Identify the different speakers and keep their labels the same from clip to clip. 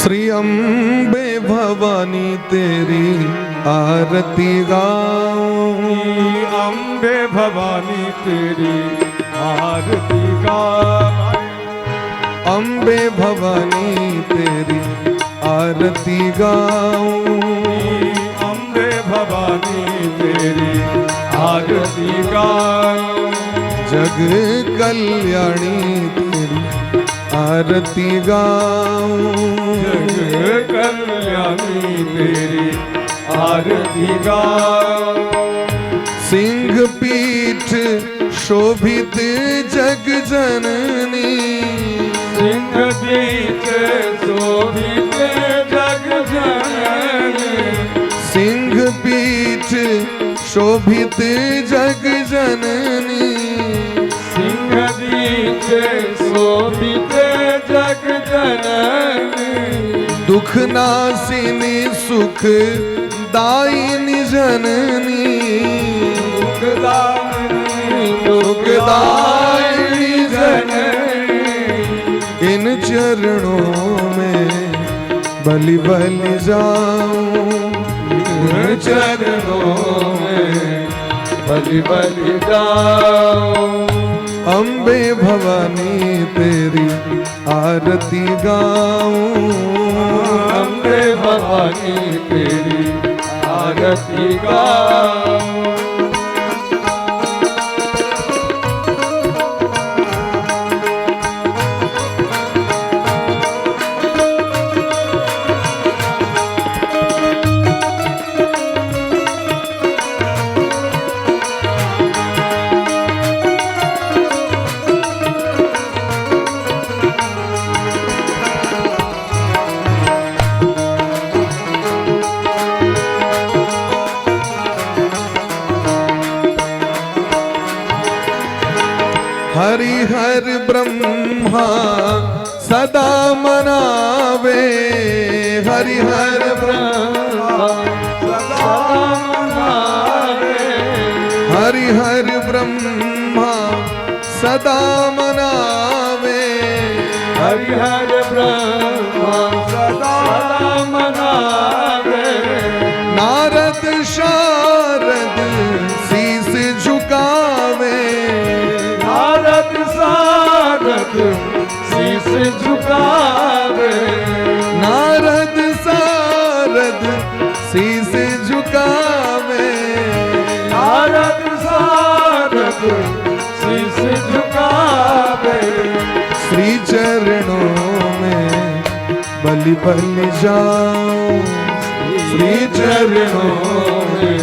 Speaker 1: श्री अम्बे भवानी तेरी आरती गाऊं।
Speaker 2: अम्बे भवानी तेरी आरती गाऊं।
Speaker 1: अम्बे भवानी तेरी आरती गाऊं।
Speaker 2: अम्बे भवानी तेरी आरती गाऊं।
Speaker 1: जग कल्याणी तेरी आरती गाऊं।
Speaker 2: जग कल्याणी तेरी आरती गाऊं।
Speaker 1: सिंह पीठ शोभित जग जननी।
Speaker 2: सिंह पीठ शोभित जग जननी।
Speaker 1: सिंह पीठ शोभित जग जननी।
Speaker 2: सिंह पीठ शोभित जग जननी।
Speaker 1: दुख नासिनी सुख दायिनी जननी। दुखदायिनी जननी। इन चरणों में बलि बलि जाऊं।
Speaker 2: इन चरणों में बलि बलि जाऊं।
Speaker 1: अम्बे भवानी तेरी आरती गाऊं।
Speaker 2: अम्बे भवानी तेरी आरती गाऊं।
Speaker 1: हरिहर ब्रह्मा सदा मनावे। हरिहर
Speaker 2: ब्रह्मा सदा मनावे।
Speaker 1: हरिहर ब्रह्मा सदा मनावे।
Speaker 2: हरिहर ब्रह्मा सदा मनावे।
Speaker 1: नारद शारद शीस झुकावे।
Speaker 2: नारद शारद शीस झुकावे।
Speaker 1: नारद शारद शीस झुकावे।
Speaker 2: नारद शारद शीस झुकावे।
Speaker 1: श्री चरणों में बलि बलि जाऊं।
Speaker 2: श्री चरणों में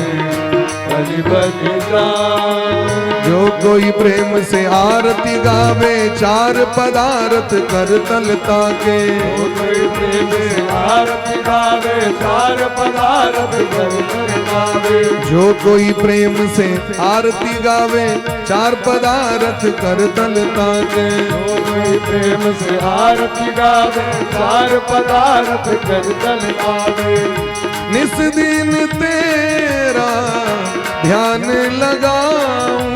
Speaker 2: बलि बलि जाऊं।
Speaker 1: जो कोई प्रेम से आरती गावे चार पदार्थ कर तलता के।
Speaker 2: जो कोई प्रेम से आरती गावे चार पदार्थ कर गावे।
Speaker 1: जो कोई प्रेम से आरती गावे चार पदार्थ कर तलता के।
Speaker 2: जो कोई प्रेम से आरती गावे चार पदार्थ कर गावे।
Speaker 1: निस दिन तेरा ध्यान लगाऊं।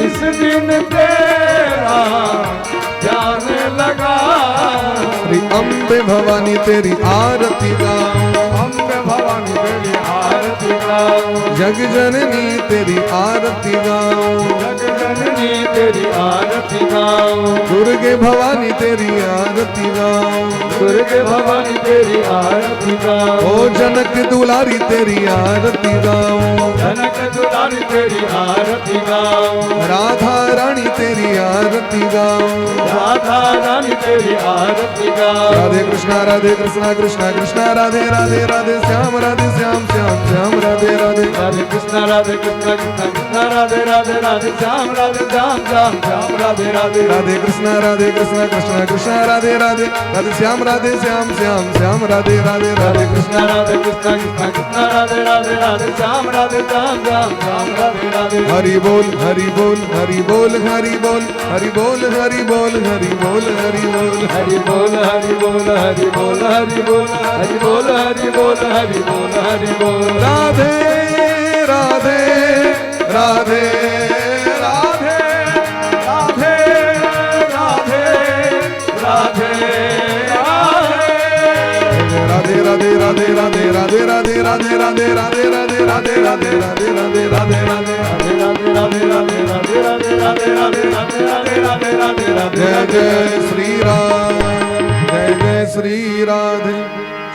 Speaker 2: इस दिन तेरा ध्यान लगाऊं।
Speaker 1: श्री अम्बे भवानी तेरी आरती गाऊं।
Speaker 2: अम्बे भवानी तेरी आरती गाऊं।
Speaker 1: जग जननी तेरी आरती गाऊं।
Speaker 2: जग जननी तेरी आरती गाऊं।
Speaker 1: दुर्गे भवानी तेरी आरती गाऊं।
Speaker 2: दुर्गे भवानी तेरी आरती गाऊं।
Speaker 1: ओ जनक दुलारी तेरी आरती गाऊं।
Speaker 2: जनक दुलारी तेरी आरती गाऊं।
Speaker 1: राधा रानी तेरी आरती गाऊं।
Speaker 2: राधा रानी तेरी आरती गाऊं।
Speaker 1: राधे कृष्णा कृष्णा कृष्णा राधे राधे राधे श्याम श्याम श्याम राधे राधे।
Speaker 2: राधे कृष्णा कृष्णा कृष्णा राधे राधे राधे श्याम श्याम श्याम राधे राधे।
Speaker 1: राधे कृष्णा कृष्णा कृष्णा राधे राधे राधे श्याम श्याम राधे राधे।
Speaker 2: राधे कृष्णा कृष्णा कृष्णा राधे राधे राधे श्याम श्याम राधे राधे।
Speaker 1: हरि बोल हरि बोल हरि बोल हरि बोल हरि बोल हरि बोल हरि बोल हरि बोल
Speaker 2: हरि बोल हरि बोल हरि बोल हरि बोल हरि बोल हरि बोल हरि बोल हरि बोल।
Speaker 1: राधे राधे राधे
Speaker 2: राधे राधे राधे राधे राधे
Speaker 1: राधे राधे राधे राधे राधे राधे राधे राधे राधे राधे जय जय श्री राम जय जय श्री राधे।